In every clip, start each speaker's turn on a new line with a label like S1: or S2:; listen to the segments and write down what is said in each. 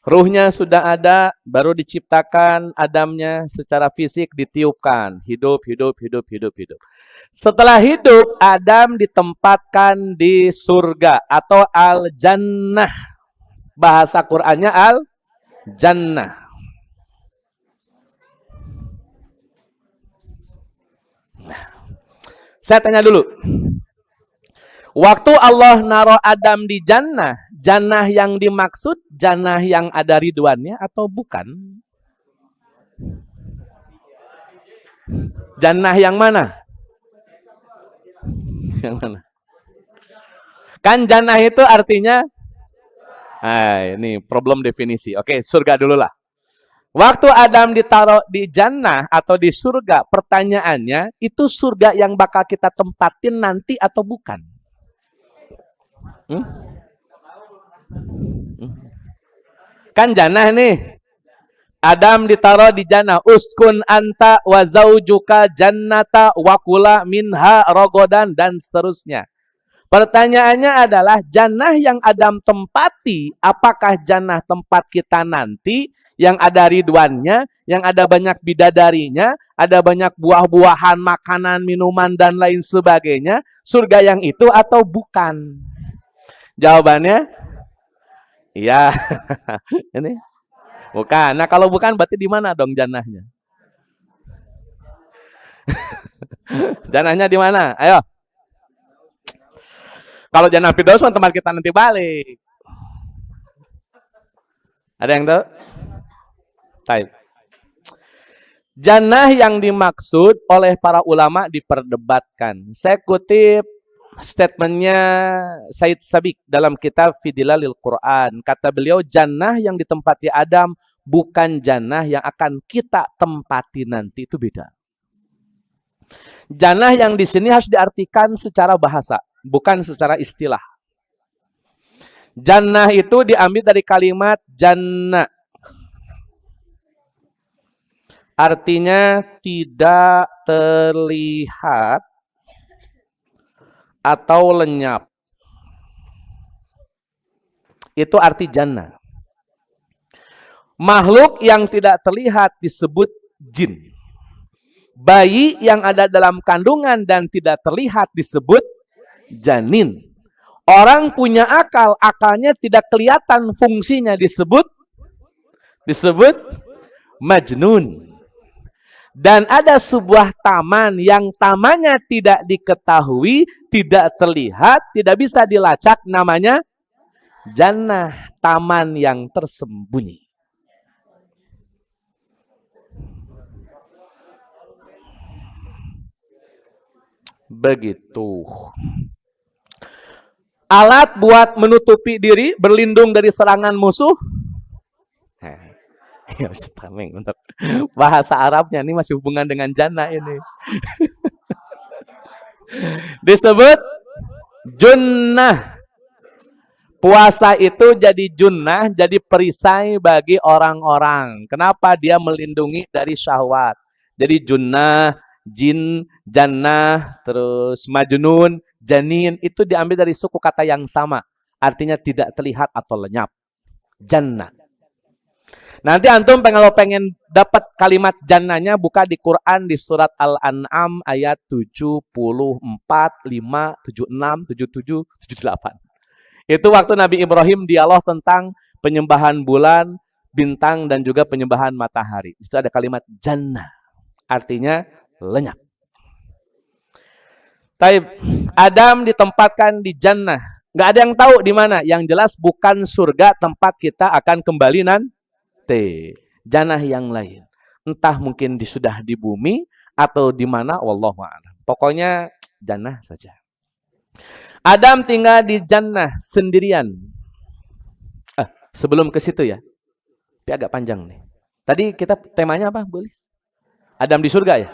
S1: Ruhnya sudah ada, baru diciptakan Adamnya secara fisik ditiupkan. Hidup, hidup, hidup, hidup, hidup. Setelah hidup, Adam ditempatkan di surga atau al-jannah. Bahasa Qur'annya al-jannah. Saya tanya dulu. Waktu Allah naruh Adam di jannah, jannah yang dimaksud jannah yang ada ridwannya atau bukan? Jannah yang mana? Yang mana? Kan jannah itu artinya, ini problem definisi. Oke, surga dulu lah. Waktu Adam ditaruh di jannah atau di surga, pertanyaannya, itu surga yang bakal kita tempatin nanti atau bukan? Kan jannah nih. Adam ditaruh di jannah. Uskun anta wa zaujuka jannata wa kula minha rogodan dan seterusnya. Pertanyaannya adalah jannah yang Adam tempati, apakah jannah tempat kita nanti yang ada ridwannya, yang ada banyak bidadarinya, ada banyak buah-buahan, makanan, minuman, dan lain sebagainya, surga yang itu atau bukan? Jawabannya, iya. Ini bukan. Nah kalau bukan berarti di mana dong jannahnya? Jannahnya di mana? Ayo. Kalau jannah Firdaus tempat kita nanti balik. Ada yang tahu? Baik. Jannah yang dimaksud oleh para ulama diperdebatkan. Saya kutip statementnya Said Sabiq dalam kitab Fidilalil Quran. Kata beliau, jannah yang ditempati Adam bukan jannah yang akan kita tempati nanti, itu beda. Jannah yang di sini harus diartikan secara bahasa, bukan secara istilah. Jannah itu diambil dari kalimat jannah. Artinya tidak terlihat atau lenyap. Itu arti jannah. Makhluk yang tidak terlihat disebut jin. Bayi yang ada dalam kandungan dan tidak terlihat disebut janin. Orang punya akal, akalnya tidak kelihatan fungsinya disebut majnun. Dan ada sebuah taman yang tamannya tidak diketahui, tidak terlihat, tidak bisa dilacak, namanya jannah, taman yang tersembunyi. Begitu. Alat buat menutupi diri, berlindung dari serangan musuh. Bahasa Arabnya ini masih hubungan dengan jannah ini. Disebut junnah. Puasa itu jadi junnah, jadi perisai bagi orang-orang. Kenapa? Dia melindungi dari syahwat. Jadi junnah, jin, jannah, terus majnun, janin, itu diambil dari suku kata yang sama. Artinya tidak terlihat atau lenyap. Jannah. Nanti antum kalau pengen dapat kalimat jannahnya, buka di Quran di surat Al-An'am ayat 74, 5, 76, 77, 78. Itu waktu Nabi Ibrahim dialog tentang penyembahan bulan, bintang, dan juga penyembahan matahari. Itu ada kalimat jannah. Artinya lenyap. Taib, Adam ditempatkan di jannah. Nggak ada yang tahu di mana. Yang jelas bukan surga tempat kita akan kembali nanti. Jannah yang lain. Entah mungkin sudah di bumi atau di mana, wallahu a'lam. Pokoknya jannah saja. Adam tinggal di jannah sendirian. Sebelum ke situ ya. Tapi agak panjang nih. Tadi kita temanya apa, Bu Lis? Adam di surga ya?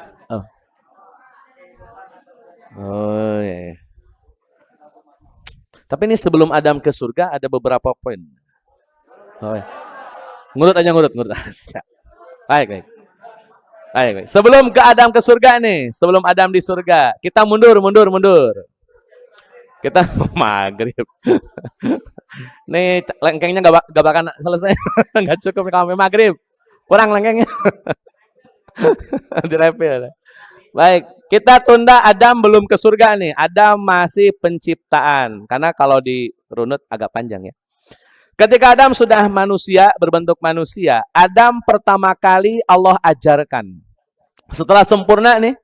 S1: Oh ya. Tapi ini sebelum Adam ke surga ada beberapa poin. Oh, ya. Ngurut aja, ngurut. Baik. Sebelum ke Adam ke surga nih, sebelum Adam di surga, kita mundur. Kita maghrib. Nih lengkengnya gak bakal selesai. Gak cukup sampai maghrib. Kurang lengkengnya. Direpil. Baik, kita tunda Adam belum ke surga nih. Adam masih penciptaan. Karena kalau dirunut agak panjang ya. Ketika Adam sudah manusia, berbentuk manusia, Adam pertama kali Allah ajarkan. Setelah sempurna nih,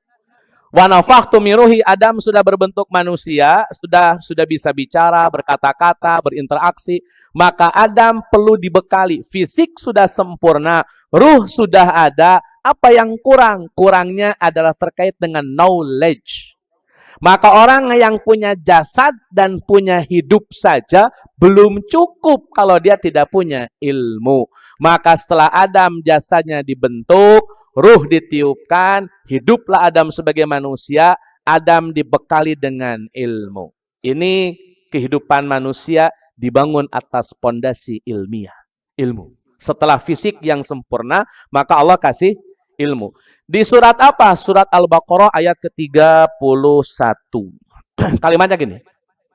S1: wa nafakhtu min ruhi, Adam sudah berbentuk manusia, sudah bisa bicara, berkata-kata, berinteraksi, maka Adam perlu dibekali. Fisik sudah sempurna, ruh sudah ada, apa yang kurang? Kurangnya adalah terkait dengan knowledge. Maka orang yang punya jasad dan punya hidup saja belum cukup kalau dia tidak punya ilmu. Maka setelah Adam jasadnya dibentuk, ruh ditiupkan, hiduplah Adam sebagai manusia, Adam dibekali dengan ilmu. Ini kehidupan manusia dibangun atas pondasi ilmiah, ilmu. Setelah fisik yang sempurna, maka Allah kasih ilmu. Di surat apa? Surat Al-Baqarah ayat ke-31. Kalimatnya gini.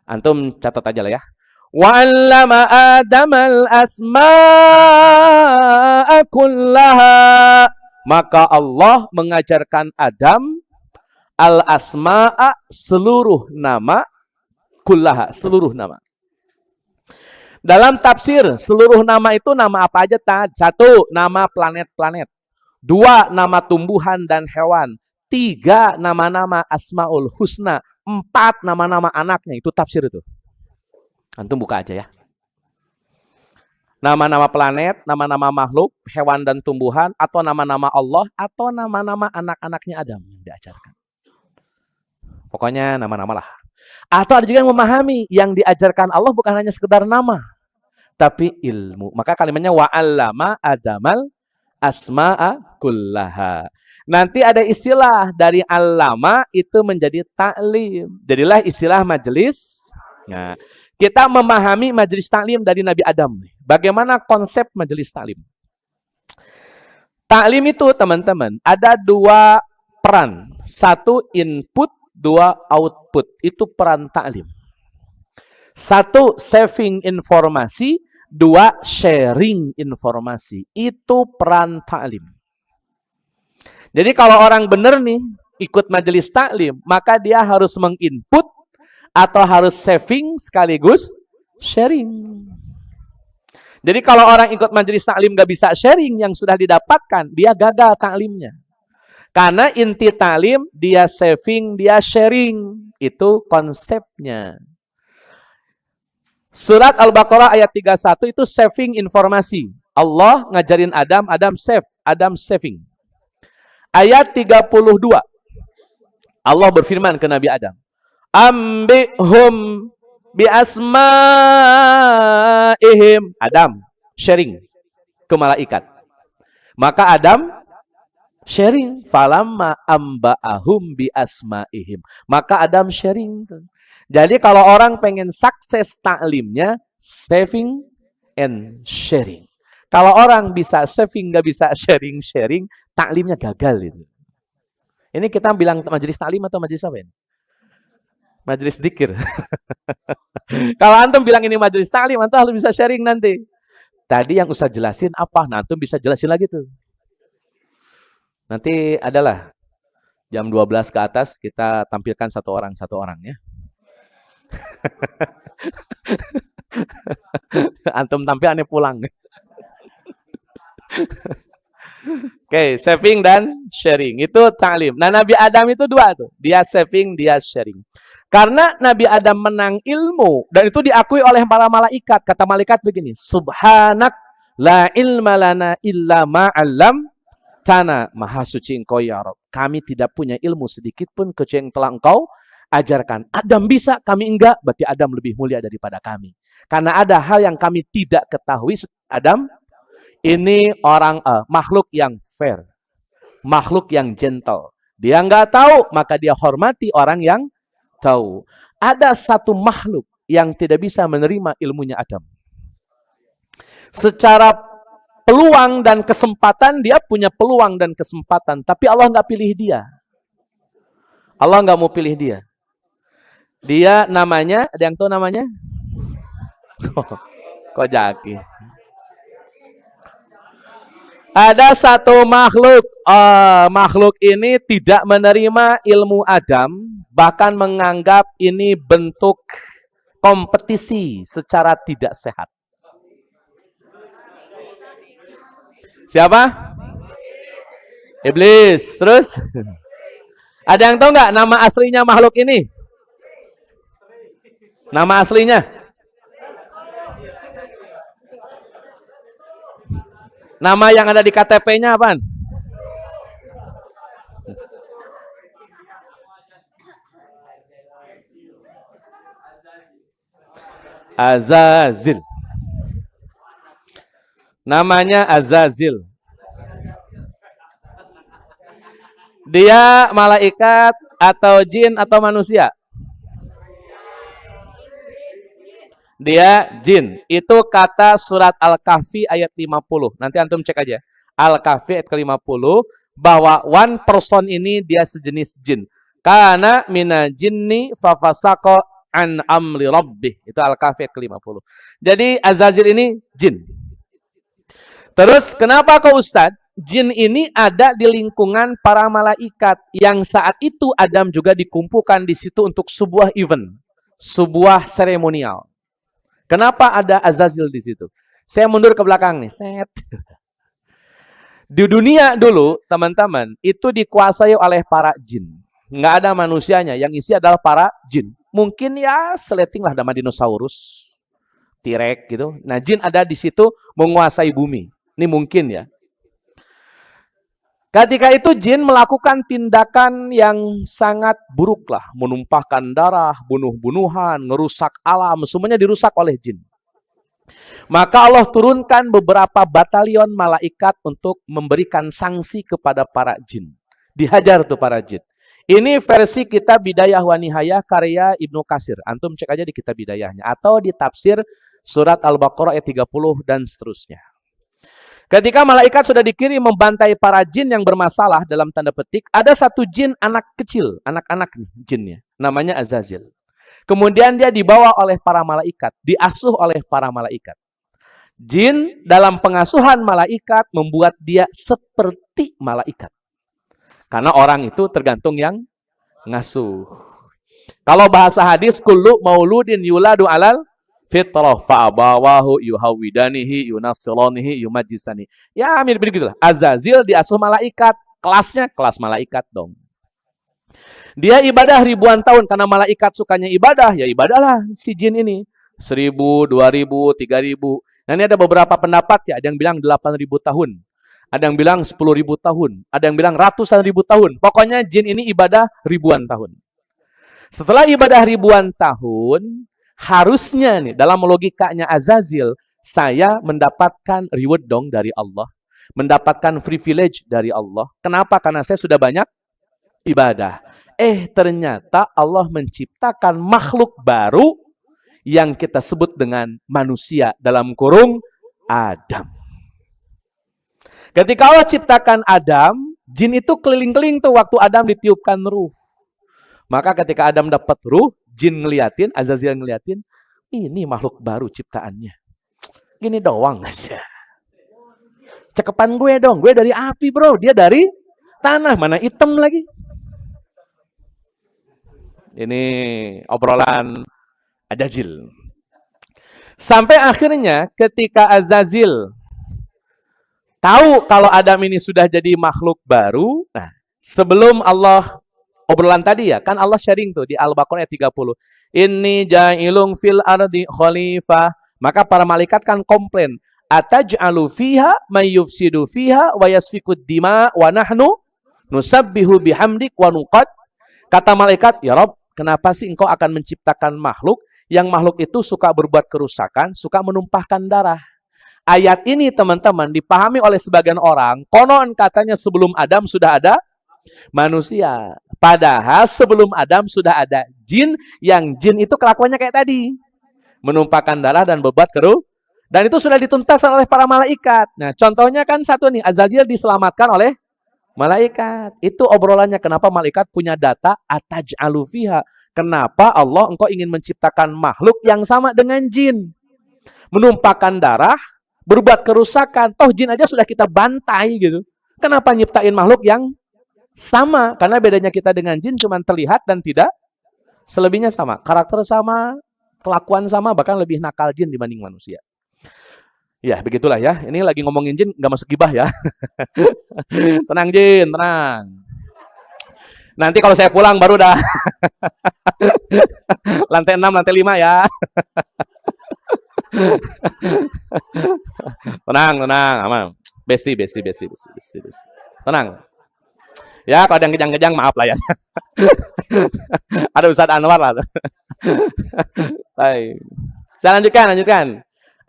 S1: Antum catat aja lah ya. Wa 'allama Adamal asma'a kullaha. Maka Allah mengajarkan Adam al-asma'a, seluruh nama, kullaha, seluruh nama. Dalam tafsir, seluruh nama itu nama apa aja? Satu, nama planet-planet. Dua, nama tumbuhan dan hewan. Tiga, nama-nama Asmaul Husna. Empat, nama-nama anaknya. Itu tafsir itu. Antum buka aja ya. Nama-nama planet, nama-nama makhluk, hewan dan tumbuhan, atau nama-nama Allah, atau nama-nama anak-anaknya Adam yang diajarkan. Pokoknya nama-nama lah. Atau ada juga yang memahami, yang diajarkan Allah bukan hanya sekedar nama, tapi ilmu. Maka kalimatnya wa'allama Adamal asma'a kullaha. Nanti ada istilah dari allama itu menjadi ta'lim. Jadilah istilah majelis. Nah, kita memahami majelis ta'lim dari Nabi Adam. Bagaimana konsep majelis ta'lim? Ta'lim itu teman-teman ada dua peran. Satu input, dua output. Itu peran ta'lim. Satu saving informasi, dua, sharing informasi. Itu peran ta'lim. Jadi kalau orang benar nih, ikut majelis ta'lim, maka dia harus menginput atau harus saving sekaligus sharing. Jadi kalau orang ikut majelis ta'lim gak bisa sharing yang sudah didapatkan, dia gagal ta'limnya. Karena inti ta'lim, dia saving, dia sharing. Itu konsepnya. Surat Al-Baqarah ayat 31 itu saving informasi. Allah ngajarin Adam, Adam save, Adam saving. Ayat 32. Allah berfirman ke Nabi Adam. Ambihum bi asma'ihim. Adam sharing ke malaikat. Maka Adam sharing. Falamma amba'ahum bi asma'ihim. Maka Adam sharing. Jadi kalau orang pengen sukses taklimnya, saving and sharing. Kalau orang bisa saving, nggak bisa sharing, taklimnya gagal itu. Ini kita bilang majelis taklim atau majelis apa ini? Majelis dzikir. Kalau antum bilang ini majelis taklim, antum harus bisa sharing nanti. Tadi yang usah jelasin apa? Nah, antum bisa jelasin lagi tuh. Nanti adalah jam 12 ke atas kita tampilkan satu orang ya. Antum tampil aneh pulang. Oke, saving dan sharing itu ta'lim. Nah, Nabi Adam itu dua tuh. Dia saving, dia sharing. Karena Nabi Adam menang ilmu dan itu diakui oleh para malaikat. Kata malaikat begini, Subhanak la ilma lana illa ma'allam tana. Maha suci engkau ya Rabb. Kami tidak punya ilmu sedikit pun kecuali yang telah engkau ajarkan. Adam bisa, kami enggak, berarti Adam lebih mulia daripada kami. Karena ada hal yang kami tidak ketahui. Adam ini orang makhluk yang fair, makhluk yang gentle. Dia enggak tahu, maka dia hormati orang yang tahu. Ada satu makhluk yang tidak bisa menerima ilmunya Adam. Secara peluang dan kesempatan, dia punya peluang dan kesempatan, tapi Allah enggak pilih dia. Allah enggak mau pilih dia. Dia namanya, ada yang tahu namanya? Kok Jaki? Ada satu makhluk, makhluk ini tidak menerima ilmu Adam, bahkan menganggap ini bentuk kompetisi secara tidak sehat. Siapa? Iblis. Terus? Ada yang tahu nggak nama aslinya makhluk ini? Nama aslinya? Nama yang ada di KTP-nya apaan? Azazil. Namanya Azazil. Dia malaikat atau jin atau manusia? Dia jin. Itu kata surat Al-Kahfi ayat 50. Nanti antum cek aja. Al-Kahfi ayat ke-50 bahwa one person ini dia sejenis jin. Kana mina jinni fafasaqo an amri rabbih. Itu Al-Kahfi ayat ke-50. Jadi Azazil ini jin. Terus kenapa kok Ustadz? Jin ini ada di lingkungan para malaikat yang saat itu Adam juga dikumpulkan di situ untuk sebuah event, sebuah seremonial. Kenapa ada Azazil di situ? Saya mundur ke belakang nih. Set. Di dunia dulu, teman-teman, itu dikuasai oleh para jin. Nggak ada manusianya, yang isi adalah para jin. Mungkin ya seleting lah sama dinosaurus, T-Rex gitu. Nah, jin ada di situ menguasai bumi. Ini mungkin ya. Ketika itu jin melakukan tindakan yang sangat buruk lah. Menumpahkan darah, bunuh-bunuhan, ngerusak alam. Semuanya dirusak oleh jin. Maka Allah turunkan beberapa batalion malaikat untuk memberikan sanksi kepada para jin. Dihajar tuh para jin. Ini versi kitab Bidayah wa Nihayah karya Ibnu Katsir. Antum cek aja di kitab Bidayahnya. Atau di tafsir surat Al-Baqarah ayat 30 dan seterusnya. Ketika malaikat sudah dikirim membantai para jin yang bermasalah dalam tanda petik, ada satu jin anak kecil, anak-anak nih jinnya, namanya Azazil. Kemudian dia dibawa oleh para malaikat, diasuh oleh para malaikat. Jin dalam pengasuhan malaikat membuat dia seperti malaikat. Karena orang itu tergantung yang ngasuh. Kalau bahasa hadis, kullu mauludin yuladu alal fitrah fa'abawahu yuhawidanihi yunassiranihi yumajjisani. Ya mirip-mirip gitu lah. Azazil diasuh malaikat, kelasnya kelas malaikat dong. Dia ibadah ribuan tahun karena malaikat sukanya ibadah, ya ibadahlah si jin ini. 1000, 2000, 3000. Nah, ini ada beberapa pendapat ya, ada yang bilang 8000 tahun. Ada yang bilang 10.000 tahun, ada yang bilang ratusan ribu tahun. Pokoknya jin ini ibadah ribuan tahun. Setelah ibadah ribuan tahun, harusnya nih dalam logikanya Azazil, saya mendapatkan reward dong dari Allah. Mendapatkan privilege dari Allah. Kenapa? Karena saya sudah banyak ibadah. Ternyata Allah menciptakan makhluk baru yang kita sebut dengan manusia dalam kurung Adam. Ketika Allah ciptakan Adam, jin itu keliling-keliling tuh waktu Adam ditiupkan ruh. Maka ketika Adam dapat ruh, jin ngeliatin, Azazil ngeliatin, ini makhluk baru ciptaannya. Gini doang aja. Cekepan gue dong, gue dari api bro, dia dari tanah, mana hitam lagi. Ini obrolan Azazil. Sampai akhirnya ketika Azazil tahu kalau Adam ini sudah jadi makhluk baru, nah sebelum Allah obrolan tadi ya, kan Allah sharing tuh di Al-Baqarah ayat 30. Inni ja'ilung fil ardi khalifah. Maka para malaikat kan komplain. Ataj'alu fiha may yufsidu fiha wa yasfikud dima wa nahnu nusabbihu bihamdik wa nuqad. Kata malaikat, ya Rabb, kenapa sih engkau akan menciptakan makhluk yang makhluk itu suka berbuat kerusakan, suka menumpahkan darah. Ayat ini teman-teman dipahami oleh sebagian orang, konon katanya sebelum Adam sudah ada manusia. Padahal sebelum Adam sudah ada jin, yang jin itu kelakuannya kayak tadi. Menumpahkan darah dan berbuat keruh. Dan itu sudah dituntaskan oleh para malaikat. Nah contohnya kan satu nih, Azazil diselamatkan oleh Malaikat. Itu obrolannya. Kenapa malaikat punya data ataj'alu fiha? Kenapa Allah engkau ingin menciptakan makhluk yang sama dengan jin? Menumpahkan darah, berbuat kerusakan. Toh jin aja sudah kita bantai gitu. Kenapa nyiptain makhluk yang sama? Karena bedanya kita dengan jin cuma terlihat dan tidak. Selebihnya sama. Karakter sama, kelakuan sama, bahkan lebih nakal jin dibanding manusia. Ya, begitulah ya. Ini lagi ngomongin jin, nggak masuk gibah ya. Tenang jin, tenang. Nanti kalau saya pulang baru dah. Lantai 6, lantai 5 ya. Tenang, tenang, aman. Besti. Tenang. Ya, kalau ada yang kejang-kejang maaf lah ya. Ada Ustadz Anwar lah. Baik. Saya lanjutkan.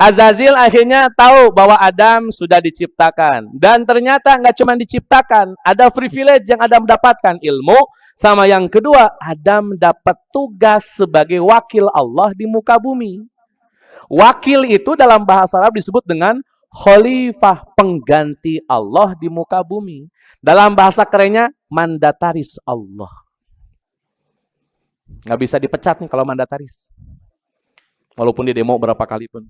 S1: Azazil akhirnya tahu bahwa Adam sudah diciptakan. Dan ternyata nggak cuma diciptakan. Ada privilege yang Adam dapatkan. Ilmu. Sama yang kedua, Adam dapat tugas sebagai wakil Allah di muka bumi. Wakil itu dalam bahasa Arab disebut dengan khalifah, pengganti Allah di muka bumi. Dalam bahasa kerennya, mandataris Allah. Nggak bisa dipecat nih kalau mandataris. Walaupun di demo berapa kali pun.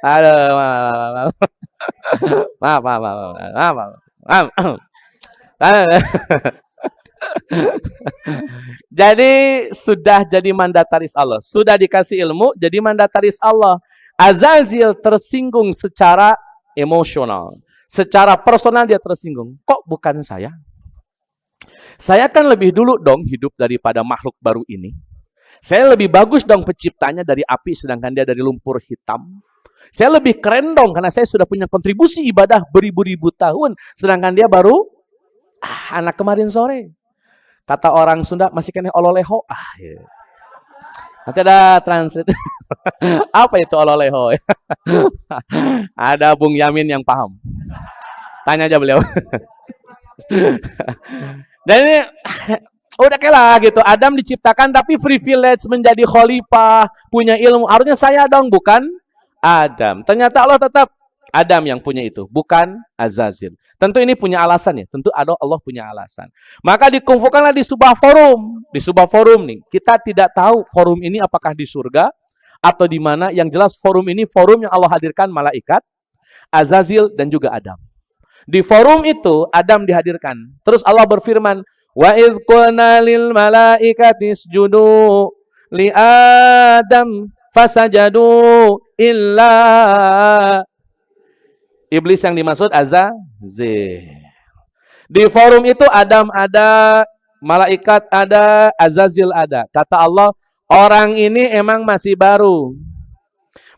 S1: Aduh, maaf. Jadi sudah jadi mandataris Allah. Sudah dikasih ilmu, jadi mandataris Allah. Azazil tersinggung secara emosional. Secara personal dia tersinggung. Kok bukan saya? Saya kan lebih dulu dong hidup daripada makhluk baru ini. Saya lebih bagus dong penciptanya dari api sedangkan dia dari lumpur hitam. Saya lebih keren dong karena saya sudah punya kontribusi ibadah beribu-ribu tahun sedangkan dia baru anak kemarin sore. Kata orang Sunda masih kena ololeho. Ya. Nanti ada translate. Apa itu ololeho? Ada Bung Yamin yang paham. Tanya aja beliau. Dan ini udah kalah gitu. Adam diciptakan tapi privilege menjadi khalifah, punya ilmu. Harusnya saya dong, bukan Adam. Ternyata Allah tetap Adam yang punya itu, bukan Azazil. Tentu ini punya alasan ya. Tentu Allah punya alasan. Maka dikumpulkanlah di sebuah forum. Di sebuah forum nih. Kita tidak tahu forum ini apakah di surga atau di mana. Yang jelas forum ini forum yang Allah hadirkan malaikat, Azazil dan juga Adam. Di forum itu Adam dihadirkan. Terus Allah berfirman, wa idz qulna lil malaikati isjudu li Adam fasajadu illa iblis yang dimaksud Azazil. Di forum itu Adam ada, malaikat ada, Azazil ada. Kata Allah, orang ini emang masih baru.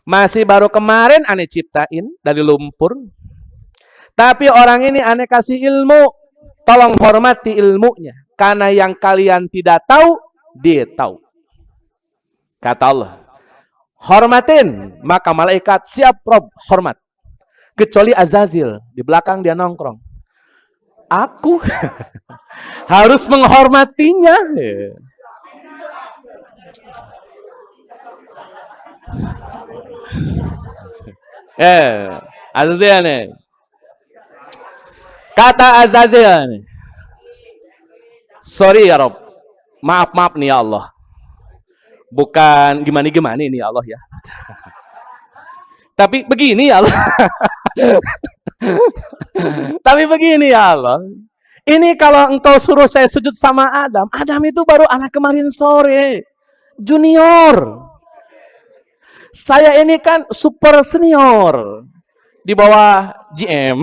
S1: Masih baru kemarin aneh ciptain dari lumpur. Tapi orang ini aneh kasih ilmu. Tolong hormati ilmunya. Karena yang kalian tidak tahu, dia tahu. Kata Allah. Hormatin. Maka malaikat siap Rob, hormat. Kecuali Azazil. Di belakang dia nongkrong. Aku harus menghormatinya. Azazil nih. Kata Azazil, sorry ya Rob, maaf nih ya Allah. Bukan gimana nih ya Allah ya. Tapi begini ya Allah. Tapi begini ya Allah. Ini kalau engkau suruh saya sujud sama Adam. Adam itu baru anak kemarin sore. Junior. Saya ini kan super senior. Di bawah GM.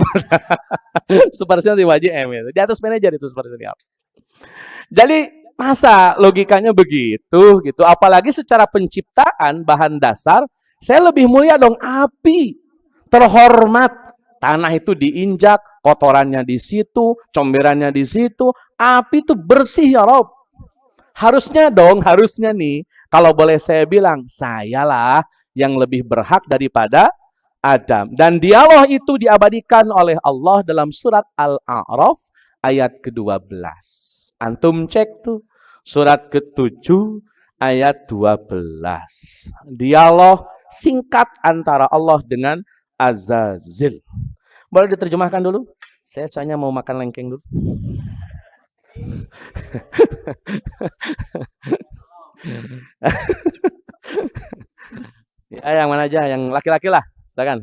S1: Super senior di bawah GM. Itu. Di atas manajer itu super senior. Jadi masa logikanya begitu gitu. Apalagi secara penciptaan bahan dasar. Saya lebih mulia dong api. Terhormat. Tanah itu diinjak. Kotorannya di situ. Comberannya di situ. Api itu bersih ya Rob. Harusnya nih. Kalau boleh saya bilang. Sayalah yang lebih berhak daripada Adam. Dan dialog itu diabadikan oleh Allah dalam surat Al-A'raf ayat ke-12. Antum cek tuh surat ke-7 ayat 12. Dialog singkat antara Allah dengan Azazil. Boleh diterjemahkan dulu? Saya soalnya mau makan lengkeng dulu. Ya, yang mana aja? Yang laki-laki lah. Silakan.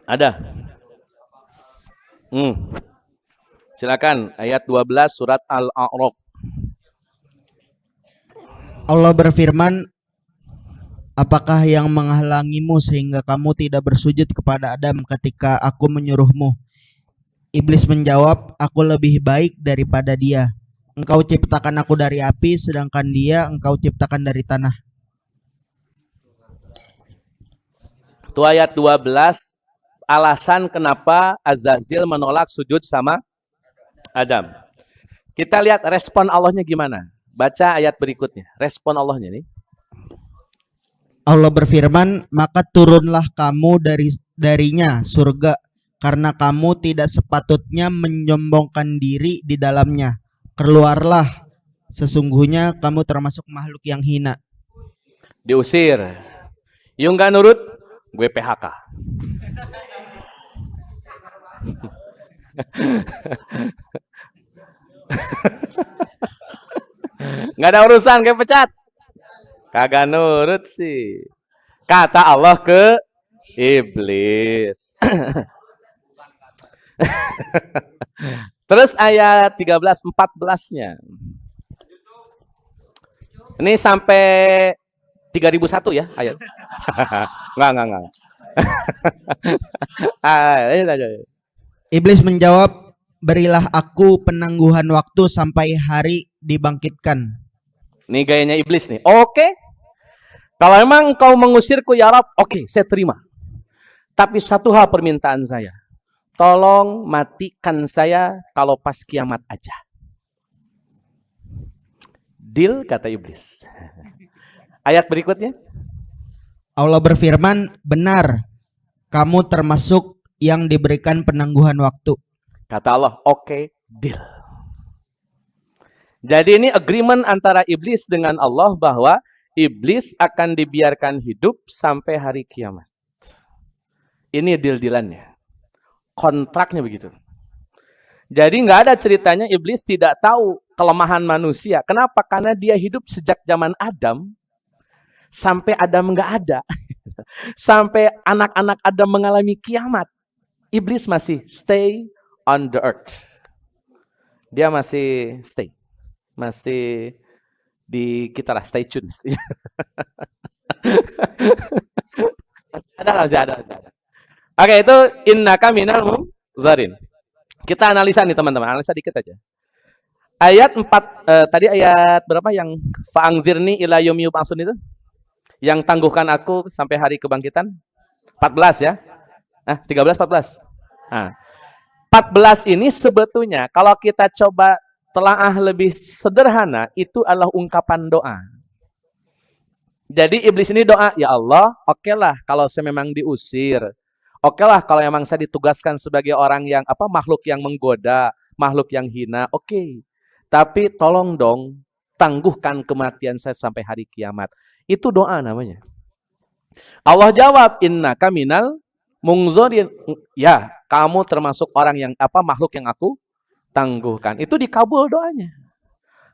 S1: Ada. Silakan ayat 12 surat Al-A'raf.
S2: Allah berfirman, apakah yang menghalangimu sehingga kamu tidak bersujud kepada Adam ketika aku menyuruhmu? Iblis menjawab, aku lebih baik daripada dia. Engkau ciptakan aku dari api, sedangkan dia engkau ciptakan dari tanah.
S1: Itu ayat 12, alasan kenapa Azazil menolak sujud sama Adam. Kita lihat respon Allahnya gimana. Baca ayat berikutnya. Respon Allahnya nih.
S2: Allah berfirman, maka turunlah kamu darinya surga, karena kamu tidak sepatutnya menyombongkan diri di dalamnya. Keluarlah, sesungguhnya kamu termasuk makhluk yang hina.
S1: Diusir. Yung gak nurut, gue PHK. Nggak ada urusan, kayak pecat. Kagak nurut sih. Kata Allah ke iblis. Terus ayat 13-14-nya. Ini sampai 3001 ya ayat. Enggak.
S2: Iblis menjawab, berilah aku penangguhan waktu sampai hari dibangkitkan.
S1: Ini gayanya iblis nih. Oke. Kalau emang kau mengusirku ya Rabb, oke, saya terima. Tapi satu hal permintaan saya. Tolong matikan saya kalau pas kiamat aja. Deal, kata iblis. Ayat berikutnya.
S2: Allah berfirman, benar, kamu termasuk yang diberikan penangguhan waktu.
S1: Kata Allah, oke, deal. Jadi ini agreement antara iblis dengan Allah bahwa iblis akan dibiarkan hidup sampai hari kiamat. Ini deal-dealannya. Kontraknya begitu. Jadi nggak ada ceritanya iblis tidak tahu kelemahan manusia. Kenapa? Karena dia hidup sejak zaman Adam sampai Adam nggak ada. Sampai anak-anak Adam mengalami kiamat. Iblis masih stay on the earth. Dia masih stay. Masih di kita lah, stay tune. Ada. Oke, itu innaka minal munzarin. Kita analisa nih teman-teman, analisa dikit aja. Ayat 4, tadi ayat berapa yang fa'angzirni ila yaumi yub'atsun itu? Yang tangguhkan aku sampai hari kebangkitan? 14 ya? 13, 14. Nah, 14 ini sebetulnya kalau kita coba telaah lebih sederhana, itu adalah ungkapan doa. Jadi iblis ini doa, ya Allah, oke lah kalau saya memang diusir. Oke lah kalau memang saya ditugaskan sebagai orang yang makhluk yang menggoda, makhluk yang hina, oke. Tapi tolong dong, tangguhkan kematian saya sampai hari kiamat. Itu doa namanya. Allah jawab, innaka minal munzarin. Ya, kamu termasuk orang yang makhluk yang aku tangguhkan. Itu dikabul doanya.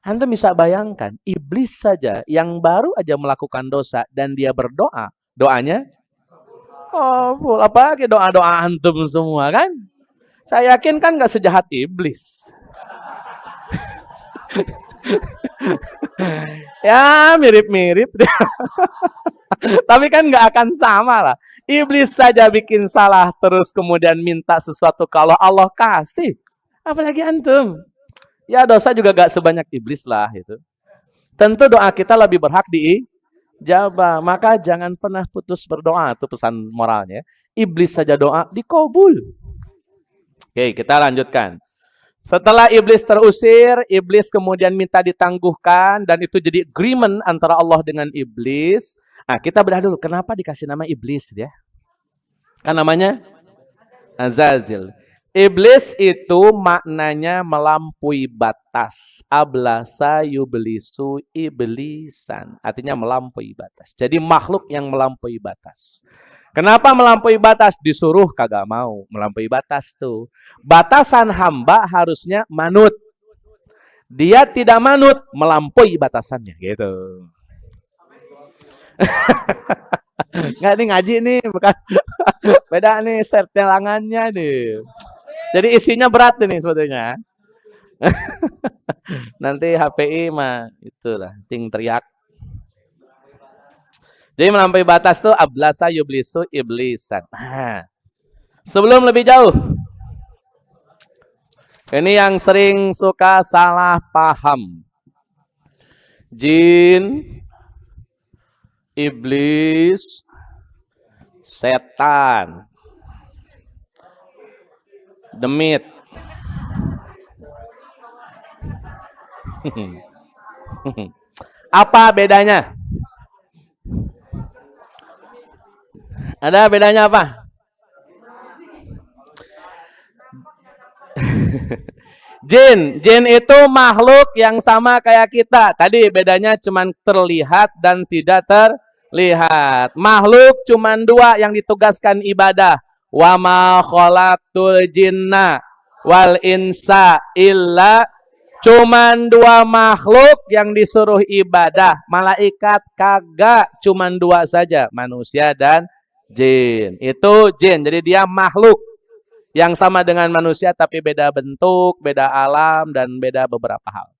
S1: Anda bisa bayangkan, iblis saja yang baru aja melakukan dosa dan dia berdoa, doanya kabul. Apalagi doa-doa antum semua kan? Saya yakin kan nggak sejahat iblis. Ya mirip-mirip. Tapi kan nggak akan sama lah. Iblis saja bikin salah terus kemudian minta sesuatu kalau Allah kasih. Apalagi antum. Ya dosa juga gak sebanyak iblis lah itu. Tentu doa kita lebih berhak diijabah. Maka jangan pernah putus berdoa. Itu pesan moralnya. Iblis saja doa dikabul. Oke, kita lanjutkan. Setelah iblis terusir, iblis kemudian minta ditangguhkan. Dan itu jadi agreement antara Allah dengan iblis. Nah, kita bedah dulu. Kenapa dikasih nama iblis ya? Kan namanya Azazil. Iblis itu maknanya melampaui batas. Ablasa yublisu iblisan. Artinya melampaui batas. Jadi makhluk yang melampaui batas. Kenapa melampaui batas? Disuruh kagak mau. Melampaui batas tuh. Batasan hamba harusnya manut. Dia tidak manut, melampaui batasannya. Gitu. Nggak, ini ngaji nih, bukan. Beda nih setelangannya nih. Jadi isinya berat ini sebetulnya. Nanti HPI mah itulah ting teriak. Jadi melampaui batas tuh ablasa yublisu iblisan. Nah, sebelum lebih jauh, ini yang sering suka salah paham. Jin, iblis, setan, demit. Apa bedanya? Ada bedanya apa? Jin itu makhluk yang sama kayak kita. Tadi bedanya cuma terlihat dan tidak terlihat. Makhluk cuma dua yang ditugaskan ibadah. Wa ma khalaqtul jinna wal insa illa. Cuman dua makhluk yang disuruh ibadah. Malaikat kagak, cuman dua saja, manusia dan jin. Itu jin, jadi dia makhluk yang sama dengan manusia tapi beda bentuk, beda alam, dan beda beberapa hal.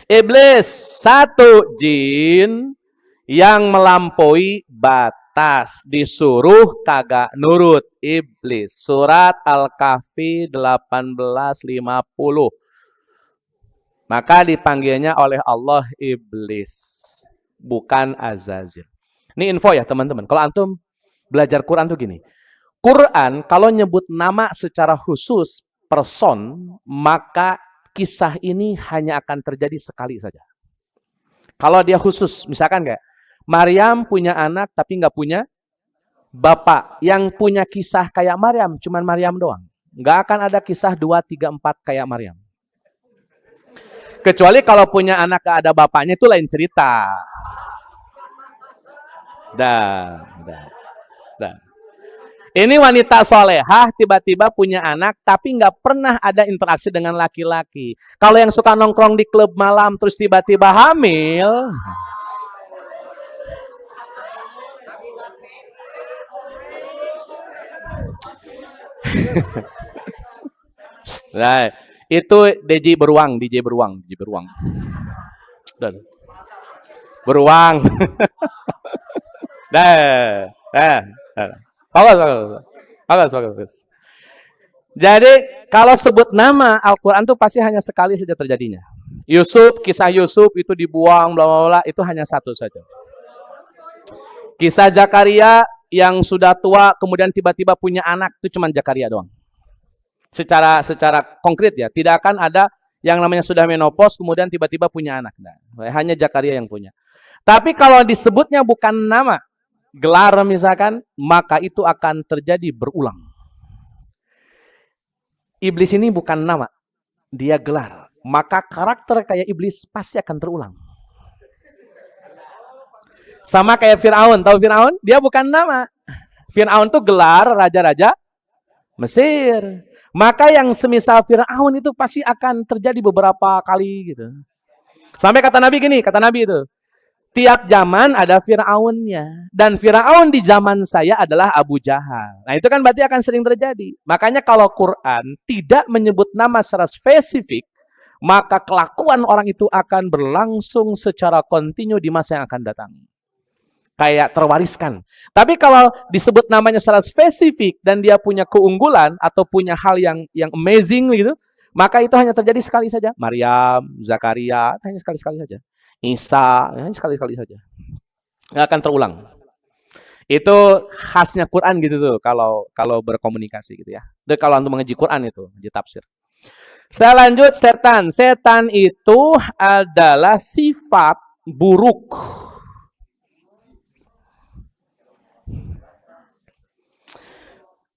S1: Iblis, satu jin yang melampaui batas, disuruh kagak nurut. Iblis, surat Al-Kahfi 1850. Maka dipanggilnya oleh Allah iblis, bukan Azazil. Ini info ya teman-teman. Kalau antum belajar Quran tuh gini. Quran kalau nyebut nama secara khusus person, maka kisah ini hanya akan terjadi sekali saja. Kalau dia khusus, misalkan kayak Maryam punya anak tapi nggak punya bapak. Yang punya kisah kayak Maryam, cuman Maryam doang. Nggak akan ada kisah 2, 3, 4 kayak Maryam. Kecuali kalau punya anak gak ada bapaknya itu lain cerita. Dah. Ini wanita solehah tiba-tiba punya anak tapi nggak pernah ada interaksi dengan laki-laki. Kalau yang suka nongkrong di klub malam terus tiba-tiba hamil. Nah, itu DJ beruang. Beruang. Bagus. Jadi kalau sebut nama Al-Quran itu pasti hanya sekali saja terjadinya. Yusuf, kisah Yusuf itu dibuang, bla bla bla, itu hanya satu saja. Kisah Zakaria yang sudah tua kemudian tiba-tiba punya anak itu cuma Zakaria doang. Secara konkret ya, tidak akan ada yang namanya sudah menopause kemudian tiba-tiba punya anak. Nah, hanya Zakaria yang punya. Tapi kalau disebutnya bukan nama, gelar misalkan, maka itu akan terjadi berulang. Iblis ini bukan nama, dia gelar. Maka karakter kayak iblis pasti akan terulang. Sama kayak Fir'aun. Tahu Fir'aun? Dia bukan nama. Fir'aun itu gelar raja-raja Mesir. Maka yang semisal Fir'aun itu pasti akan terjadi beberapa kali gitu. Sampai kata Nabi gini, kata Nabi itu, tiap zaman ada Fir'aunnya. Dan Fir'aun di zaman saya adalah Abu Jahal. Nah itu kan berarti akan sering terjadi. Makanya kalau Quran tidak menyebut nama secara spesifik, maka kelakuan orang itu akan berlangsung secara kontinu di masa yang akan datang. Kayak terwariskan. Tapi kalau disebut namanya secara spesifik dan dia punya keunggulan atau punya hal yang amazing gitu, maka itu hanya terjadi sekali saja. Maryam, Zakaria, hanya sekali-sekali saja. Isa, hanya sekali-sekali saja. Nggak akan terulang. Itu khasnya Quran gitu tuh kalau berkomunikasi gitu ya. Dan kalau untuk mengaji Quran itu, mengaji tafsir. Saya lanjut setan. Setan itu adalah sifat buruk.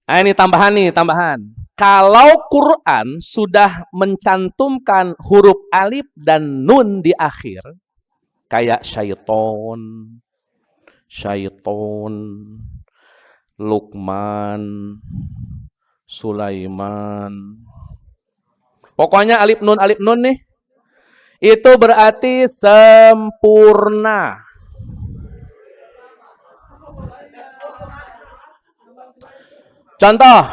S1: Nah, ini tambahan nih, tambahan. Kalau Quran sudah mencantumkan huruf alif dan nun di akhir, kayak syaiton, Luqman, Sulaiman. Pokoknya alif nun nih. Itu berarti sempurna. Contoh,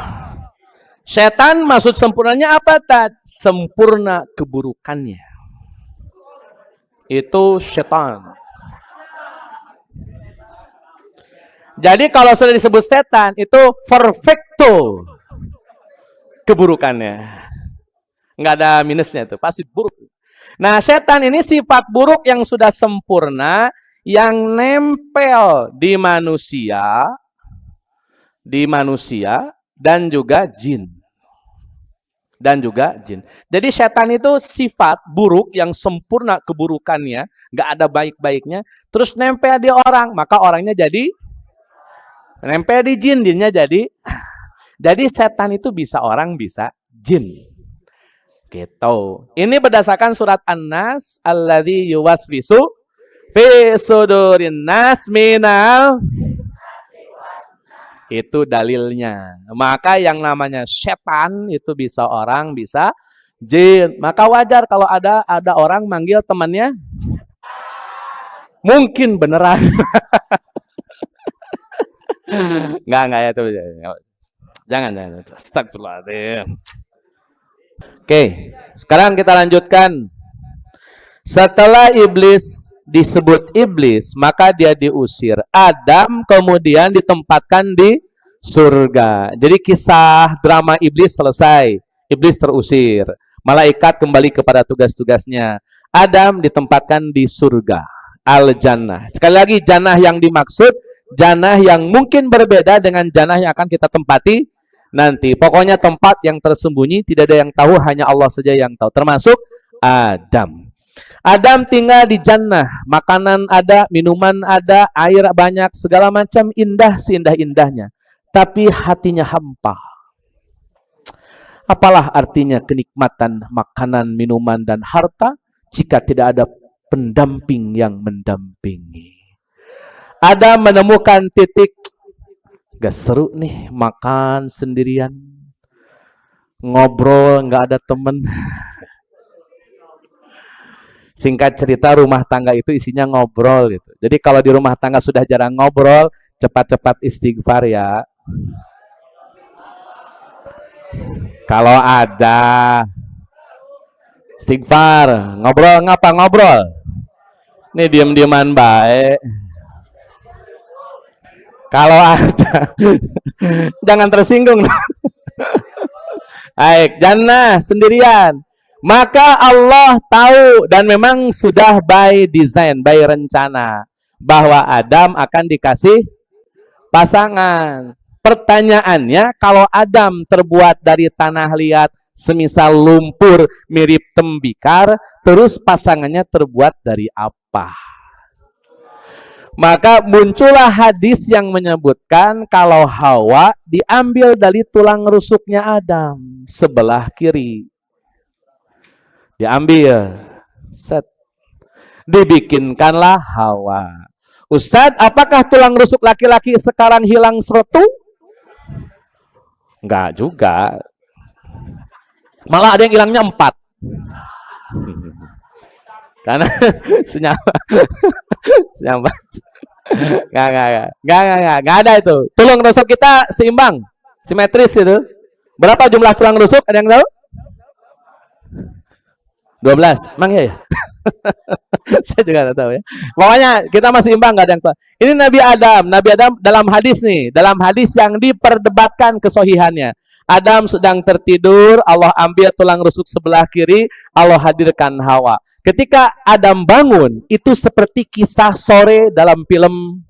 S1: setan maksud sempurnanya apa, Tad? Sempurna keburukannya. Itu setan. Jadi kalau sudah disebut setan, itu perfecto keburukannya. Nggak ada minusnya itu, pasti buruk. Nah, setan ini sifat buruk yang sudah sempurna, yang nempel di manusia, dan juga jin. Jadi setan itu sifat buruk yang sempurna keburukannya, nggak ada baik-baiknya, terus nempel di orang, maka orangnya jadi nempel di jin, jinnya jadi. Jadi setan itu bisa orang, bisa jin. Gitu. Ini berdasarkan surat An-Nas, alladzi yuwaswisu fi sudurin nas minal. Itu dalilnya. Maka yang namanya setan itu bisa orang, bisa jin. Maka wajar kalau ada orang manggil temannya mungkin beneran. Enggak ya itu. Jangan. Astagfirullahaladzim. Oke, sekarang kita lanjutkan. Setelah iblis disebut iblis, maka dia diusir. Adam kemudian ditempatkan di surga. Jadi kisah drama iblis selesai. Iblis terusir. Malaikat kembali kepada tugas-tugasnya. Adam ditempatkan di surga. Al-Jannah. Sekali lagi, jannah yang dimaksud, jannah yang mungkin berbeda dengan jannah yang akan kita tempati nanti. Pokoknya tempat yang tersembunyi, tidak ada yang tahu, hanya Allah saja yang tahu. Termasuk Adam. Adam tinggal di jannah, makanan ada, minuman ada, air banyak, segala macam indah seindah-indahnya. Tapi hatinya hampa. Apalah artinya kenikmatan makanan, minuman, dan harta jika tidak ada pendamping yang mendampingi. Adam menemukan titik, gak seru nih makan sendirian, ngobrol gak ada temen. Singkat cerita, rumah tangga itu isinya ngobrol gitu. Jadi kalau di rumah tangga sudah jarang ngobrol, cepat-cepat istighfar ya. Kalau ada istighfar, ngobrol ngapa ngobrol? Ini diem-dieman baik. Kalau ada, jangan tersinggung. Baik, jannah sendirian. Maka Allah tahu dan memang sudah by design, by rencana bahwa Adam akan dikasih pasangan. Pertanyaannya, kalau Adam terbuat dari tanah liat, semisal lumpur mirip tembikar, terus pasangannya terbuat dari apa? Maka muncullah hadis yang menyebutkan kalau Hawa diambil dari tulang rusuknya Adam sebelah kiri. Diambil, set, dibikinkanlah Hawa. Ustadz, apakah tulang rusuk laki-laki sekarang hilang 100? Enggak juga. Malah ada yang hilangnya 4. Karena senyawa. Enggak ada itu. Tulang rusuk kita seimbang, simetris itu. Berapa jumlah tulang rusuk? Ada yang tahu? 12, emang ya? Saya juga tidak tahu ya. Pokoknya kita masih imbang, nggak ada yang tahu. Ini Nabi Adam dalam hadis nih, dalam hadis yang diperdebatkan kesohihannya. Adam sedang tertidur, Allah ambil tulang rusuk sebelah kiri, Allah hadirkan Hawa. Ketika Adam bangun, itu seperti kisah sore dalam film.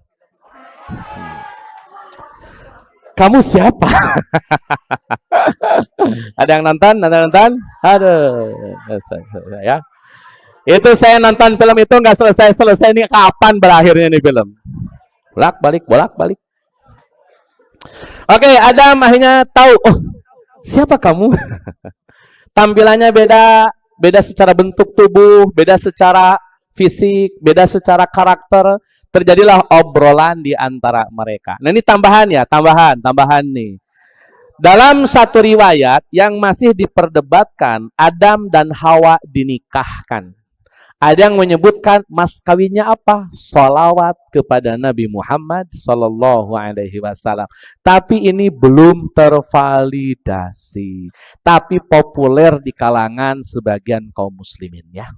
S1: Kamu siapa? Ada yang nonton? Aduh, ya. Itu saya nonton film itu nggak selesai. Ini kapan berakhirnya nih film? Bolak-balik. Oke, Adam akhirnya tahu, oh, siapa kamu? Tampilannya beda, beda secara bentuk tubuh, beda secara fisik, beda secara karakter. Terjadilah obrolan di antara mereka. Nah, ini tambahan ya, tambahan nih. Dalam satu riwayat yang masih diperdebatkan, Adam dan Hawa dinikahkan. Ada yang menyebutkan mas kawinnya apa? Salawat kepada Nabi Muhammad Sallallahu Alaihi Wasallam. Tapi ini belum tervalidasi. Tapi populer di kalangan sebagian kaum muslimin ya.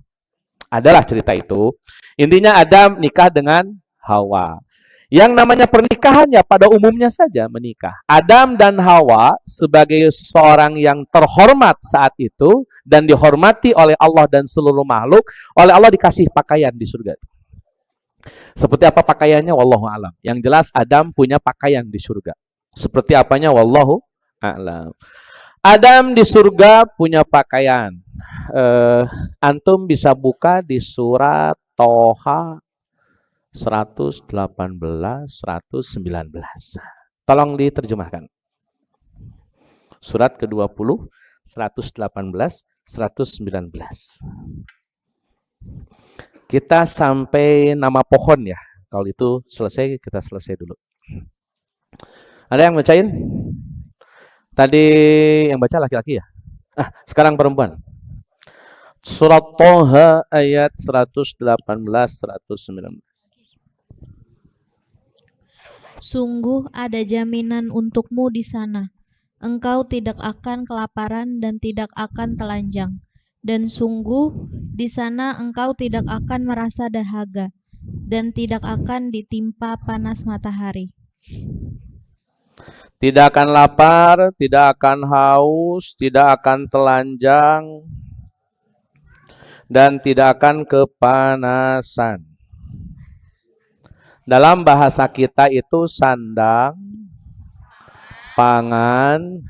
S1: Adalah cerita itu. Intinya Adam nikah dengan Hawa. Yang namanya pernikahan ya pada umumnya saja menikah. Adam dan Hawa sebagai seorang yang terhormat saat itu dan dihormati oleh Allah dan seluruh makhluk, oleh Allah dikasih pakaian di surga. Seperti apa pakaiannya? Wallahu a'lam. Yang jelas Adam punya pakaian di surga. Seperti apanya? Wallahu a'lam. Adam di surga punya pakaian. Antum bisa buka di surat Toha 118, 119. Tolong diterjemahkan. Surat ke-20, 118, 119. Kita sampai nama pohon ya. Kalau itu selesai, kita selesai dulu. Ada yang bacain? Tadi yang baca laki-laki ya? Sekarang perempuan. Surat Toha ayat 118, 119.
S3: Sungguh ada jaminan untukmu di sana. Engkau tidak akan kelaparan dan tidak akan telanjang. Dan sungguh di sana engkau tidak akan merasa dahaga dan tidak akan ditimpa panas matahari.
S1: Tidak akan lapar, tidak akan haus, tidak akan telanjang, dan tidak akan kepanasan. Dalam bahasa kita itu sandang, pangan,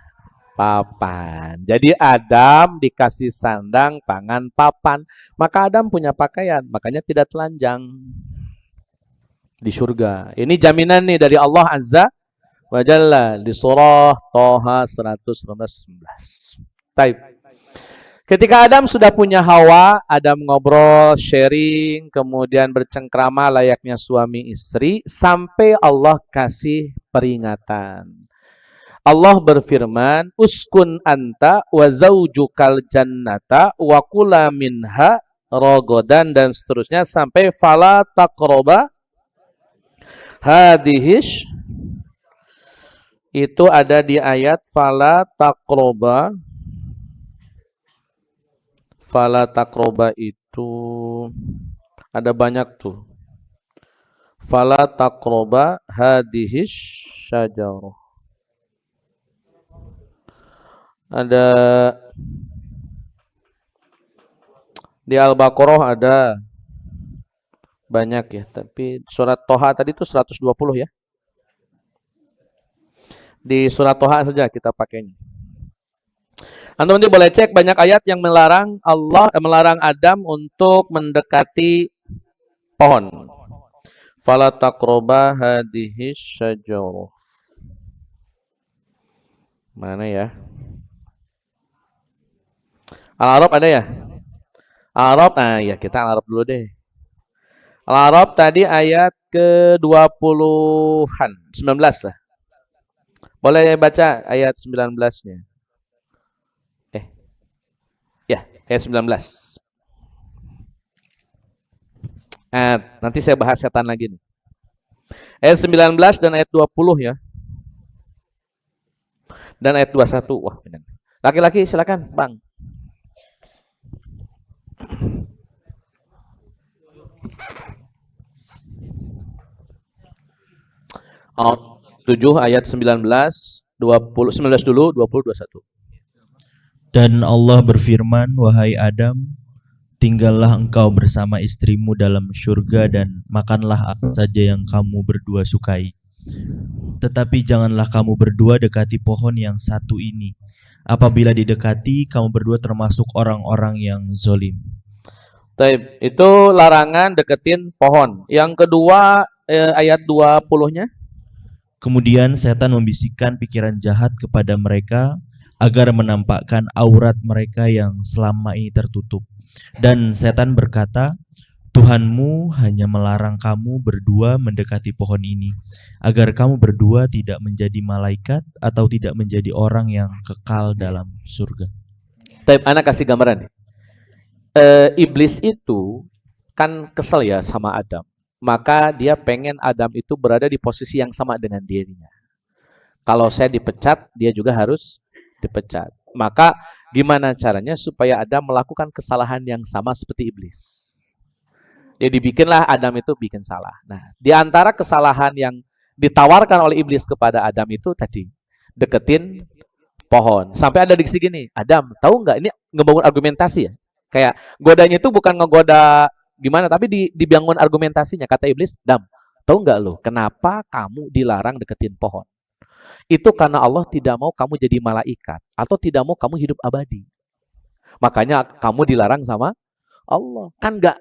S1: papan. Jadi Adam dikasih sandang, pangan, papan. Maka Adam punya pakaian, makanya tidak telanjang di surga. Ini jaminan nih dari Allah Azza wa Jalla di surah Toha 119. Taib. Ketika Adam sudah punya Hawa, Adam ngobrol, sharing, kemudian bercengkrama layaknya suami istri, sampai Allah kasih peringatan. Allah berfirman, uskun anta wa zaujukal jannata wa kula minha rogodan, dan seterusnya sampai fala taqroba hadihish. Itu ada di ayat fala taqroba. Fala taqroba itu ada banyak tuh. Fala taqroba hadihish syajarah. Ada di Al-Baqarah ada banyak ya, tapi surat Toha tadi itu 120 ya. Di surat Toha saja kita pakainya. Anda nanti boleh cek banyak ayat yang melarang melarang Adam untuk mendekati pohon. Fala taqroba hadhihi syajarah. Mana ya? Al-A'raf ada ya? Al-A'raf, ya kita Al-A'raf dulu deh. Al-A'raf tadi ayat ke-20-an, 19 lah. Boleh baca ayat 19-nya. Ya, ayat 19. Nanti saya bahas setan lagi nih. Ayat 19 dan ayat 20 ya. Dan ayat 21. Wah, benar. Laki-laki silakan, Bang. Oh, 7 ayat 19, 20, 19 dulu, 20, 21.
S4: Dan Allah berfirman, wahai Adam, tinggallah engkau bersama istrimu dalam syurga dan makanlah apa saja yang kamu berdua sukai. Tetapi janganlah kamu berdua dekati pohon yang satu ini. Apabila didekati, kamu berdua termasuk orang-orang yang zolim.
S1: Taib, itu larangan deketin pohon. Yang kedua ayat 20-nya.
S4: Kemudian setan membisikkan pikiran jahat kepada mereka agar menampakkan aurat mereka yang selama ini tertutup. Dan setan berkata, Tuhanmu hanya melarang kamu berdua mendekati pohon ini, agar kamu berdua tidak menjadi malaikat atau tidak menjadi orang yang kekal dalam surga.
S1: Tapi anak kasih gambaran nih. Iblis itu kan kesel ya sama Adam. Maka dia pengen Adam itu berada di posisi yang sama dengan dirinya. Kalau saya dipecat, dia juga harus dipecat. Maka gimana caranya supaya Adam melakukan kesalahan yang sama seperti iblis? Jadi bikinlah Adam itu bikin salah. Nah, di antara kesalahan yang ditawarkan oleh iblis kepada Adam itu tadi, deketin pohon. Sampai ada diksi gini, Adam, tahu nggak ini ngebangun argumentasi ya? Kayak godanya itu bukan ngegoda gimana, tapi dibangun argumentasinya. Kata iblis, Dam, tahu nggak lo kenapa kamu dilarang deketin pohon? Itu karena Allah tidak mau kamu jadi malaikat atau tidak mau kamu hidup abadi. Makanya kamu dilarang sama Allah. Kan nggak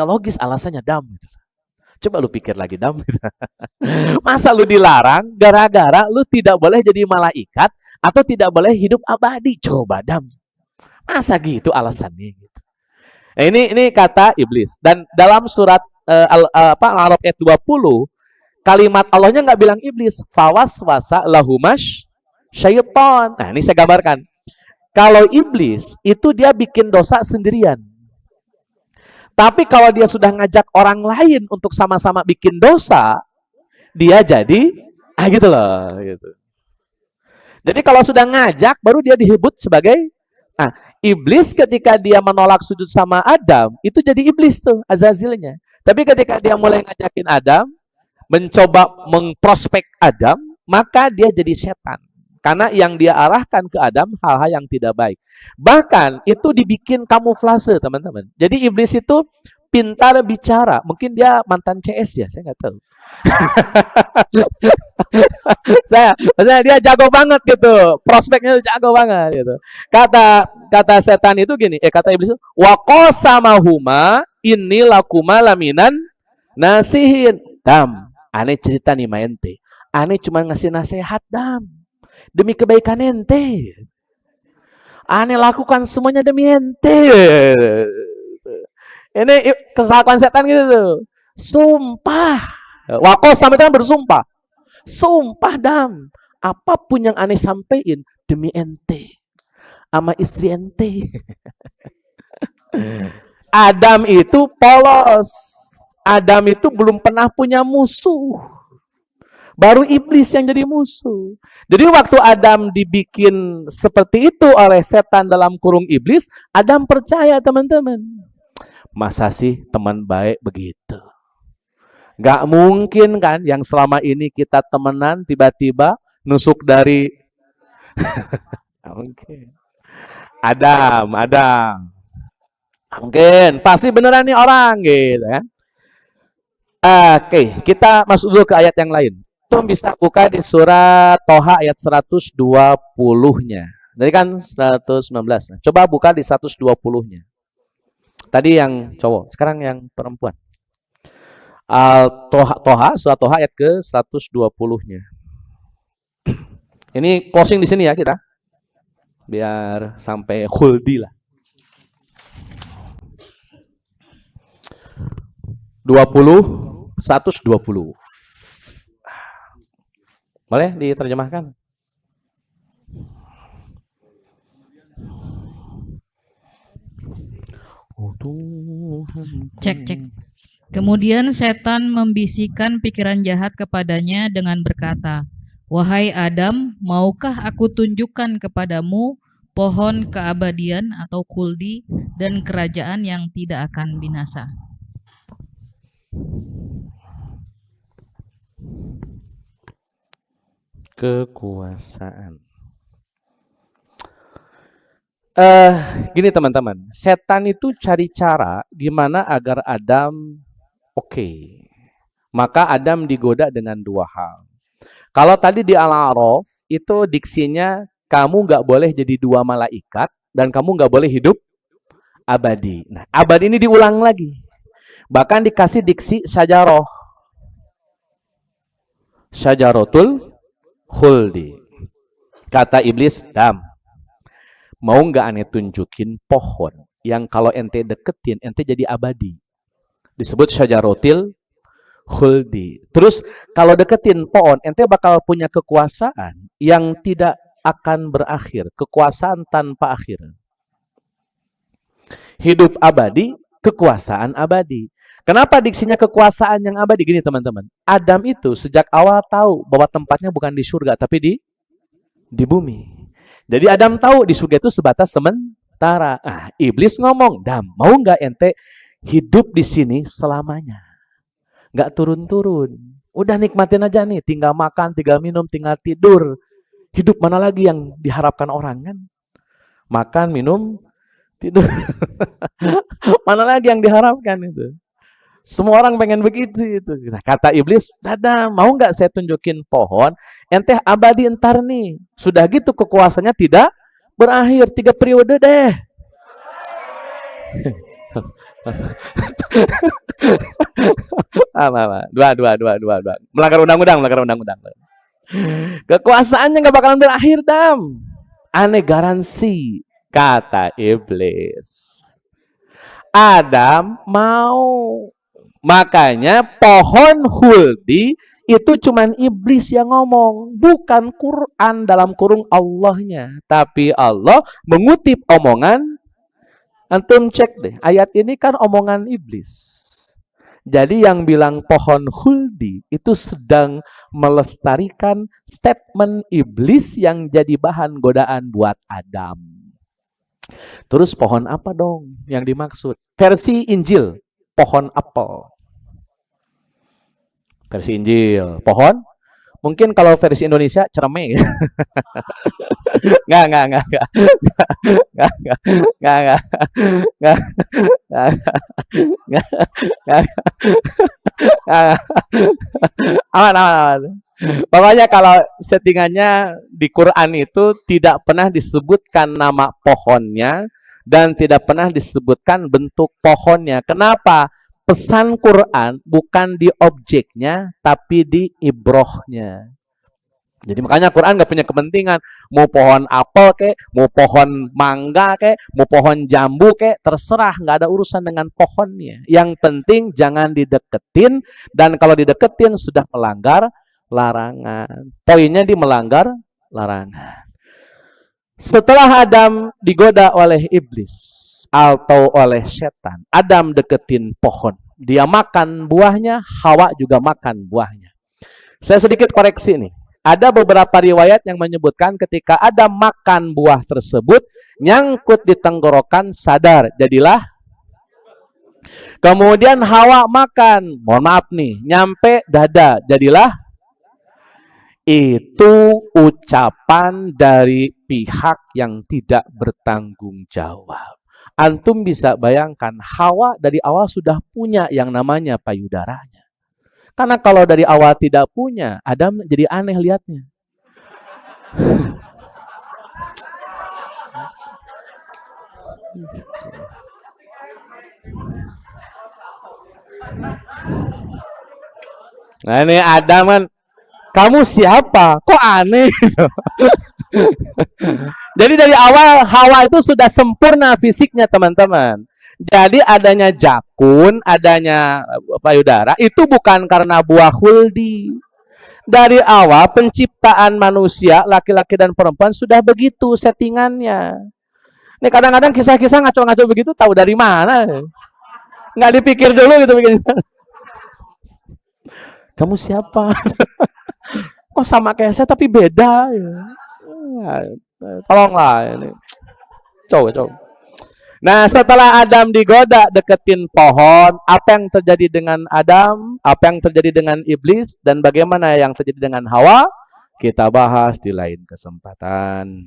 S1: logis alasannya, Dam. Coba lu pikir lagi, Dam. Masa lu dilarang gara-gara lu tidak boleh jadi malaikat atau tidak boleh hidup abadi? Coba, Dam. Masa gitu alasannya gitu. Nah, ini kata iblis. Dan dalam surat Al-A'raf ayat 20, kalimat Allahnya nggak bilang iblis, fawaswasa lahumash syaitan. Nah, ini saya gambarkan. Kalau iblis itu dia bikin dosa sendirian. Tapi kalau dia sudah ngajak orang lain untuk sama-sama bikin dosa, dia jadi gitu loh, gitu. Jadi kalau sudah ngajak baru dia disebut sebagai iblis. Ketika dia menolak sujud sama Adam, itu jadi iblis tuh Azazilnya. Tapi ketika dia mulai ngajakin Adam, mencoba mengprospek Adam, maka dia jadi setan. Karena yang dia arahkan ke Adam hal-hal yang tidak baik. Bahkan itu dibikin kamuflase, teman-teman. Jadi iblis itu pintar bicara. Mungkin dia mantan CS ya, saya nggak tahu. Maksudnya dia jago banget gitu, prospeknya jago banget gitu. Kata setan itu gini, kata iblis, wa qasamahuma inni lakuma laminan nasihin. Dam, aneh cerita nih ma ente. Aneh cuma ngasih nasihat, Dam. Demi kebaikan ente. Aneh lakukan semuanya demi ente. Ini kesalahan setan gitu tuh. Sumpah. Wako sama itu kan bersumpah. Sumpah, Dam. Apapun yang aneh sampaikan demi ente. Sama istri ente. Adam itu polos. Adam itu belum pernah punya musuh. Baru iblis yang jadi musuh. Jadi waktu Adam dibikin seperti itu oleh setan dalam kurung iblis, Adam percaya, teman-teman. Masa sih teman baik begitu? Gak mungkin kan yang selama ini kita temenan tiba-tiba nusuk dari mungkin. Adam. Mungkin pasti beneran nih orang gitu kan. Oke, kita masuk dulu ke ayat yang lain. Itu bisa buka di surat Toha ayat 120-nya. Jadi kan 119. Coba buka di 120-nya. Tadi yang cowok, sekarang yang perempuan. Surat Toha ayat ke 120-nya. Ini closing di sini ya kita. Biar sampai khuldi lah. 20, 120. Boleh diterjemahkan?
S5: Cek. Kemudian setan membisikkan pikiran jahat kepadanya dengan berkata, Wahai Adam, maukah aku tunjukkan kepadamu pohon keabadian atau khuldi dan kerajaan yang tidak akan binasa?
S1: Kekuasaan. Gini teman-teman, setan itu cari cara gimana agar Adam oke. Maka Adam digoda dengan dua hal. Kalau tadi di Al-A'raf itu diksinya kamu nggak boleh jadi dua malaikat dan kamu nggak boleh hidup abadi. Nah, abadi ini diulang lagi. Bahkan dikasih diksi syajaroh. Syajaratul khuldi. Kata iblis, Adam, mau nggak aneh tunjukin pohon yang kalau ente deketin, ente jadi abadi. Disebut syajaratul khuldi. Terus kalau deketin pohon, ente bakal punya kekuasaan yang tidak akan berakhir. Kekuasaan tanpa akhir. Hidup abadi, kekuasaan abadi. Kenapa diksinya kekuasaan yang abadi? Gini teman-teman, Adam itu sejak awal tahu bahwa tempatnya bukan di surga, tapi di bumi. Jadi Adam tahu di surga itu sebatas sementara. Iblis ngomong, Adam, mau nggak ente hidup di sini selamanya? Nggak turun-turun. Udah nikmatin aja nih, tinggal makan, tinggal minum, tinggal tidur. Hidup mana lagi yang diharapkan orang kan? Makan, minum, tidur. Mana lagi yang diharapkan itu? Semua orang pengen begitu itu. Nah, kata iblis, Dada, mau nggak saya tunjukin pohon? Ente abadi entar nih. Sudah gitu kekuasaannya tidak berakhir. 3 periode deh. Dua. Melanggar undang-undang. Kekuasaannya nggak bakalan berakhir, Dam. Aneh garansi, kata iblis. Adam mau. Makanya pohon khuldi itu cuman iblis yang ngomong, bukan Quran dalam kurung Allahnya, tapi Allah mengutip omongan. Antum cek deh, ayat ini kan omongan iblis. Jadi yang bilang pohon khuldi itu sedang melestarikan statement iblis yang jadi bahan godaan buat Adam. Terus pohon apa dong yang dimaksud? Versi Injil, pohon apel. Versi Injil, pohon. Mungkin kalau versi Indonesia cereme. Enggak. Aman. Pokoknya kalau settingannya di Quran itu tidak pernah disebutkan nama pohonnya dan tidak pernah disebutkan bentuk pohonnya. Kenapa? Pesan Quran bukan di objeknya, tapi di ibrohnya. Jadi makanya Quran nggak punya kepentingan mau pohon apel kek, mau pohon mangga kek, mau pohon jambu kek, terserah, nggak ada urusan dengan pohonnya. Yang penting jangan dideketin, dan kalau dideketin sudah melanggar larangan. Poinnya di melanggar larangan. Setelah Adam digoda oleh iblis atau oleh setan, Adam deketin pohon. Dia makan buahnya, Hawa juga makan buahnya. Saya sedikit koreksi nih. Ada beberapa riwayat yang menyebutkan ketika Adam makan buah tersebut, nyangkut di tenggorokan, sadar, jadilah. Kemudian Hawa makan, mohon maaf nih, nyampe dada, jadilah. Itu ucapan dari pihak yang tidak bertanggung jawab. Antum bisa bayangkan, Hawa dari awal sudah punya yang namanya payudaranya. Karena kalau dari awal tidak punya, Adam jadi aneh lihatnya. Nah ini Adam kan, kamu siapa? Kok aneh? Jadi dari awal Hawa itu sudah sempurna fisiknya teman-teman. Jadi adanya jakun, adanya payudara itu bukan karena buah khuldi. Dari awal penciptaan manusia, laki-laki dan perempuan sudah begitu settingannya. Nih kadang-kadang kisah-kisah ngaco-ngaco begitu tahu dari mana? Nggak dipikir dulu gitu bikin. Kamu siapa? Kok sama kayak saya tapi beda ya. Tolonglah ini. Coba. Nah, setelah Adam digoda deketin pohon, apa yang terjadi dengan Adam? Apa yang terjadi dengan iblis? Dan bagaimana yang terjadi dengan Hawa? Kita bahas di lain kesempatan.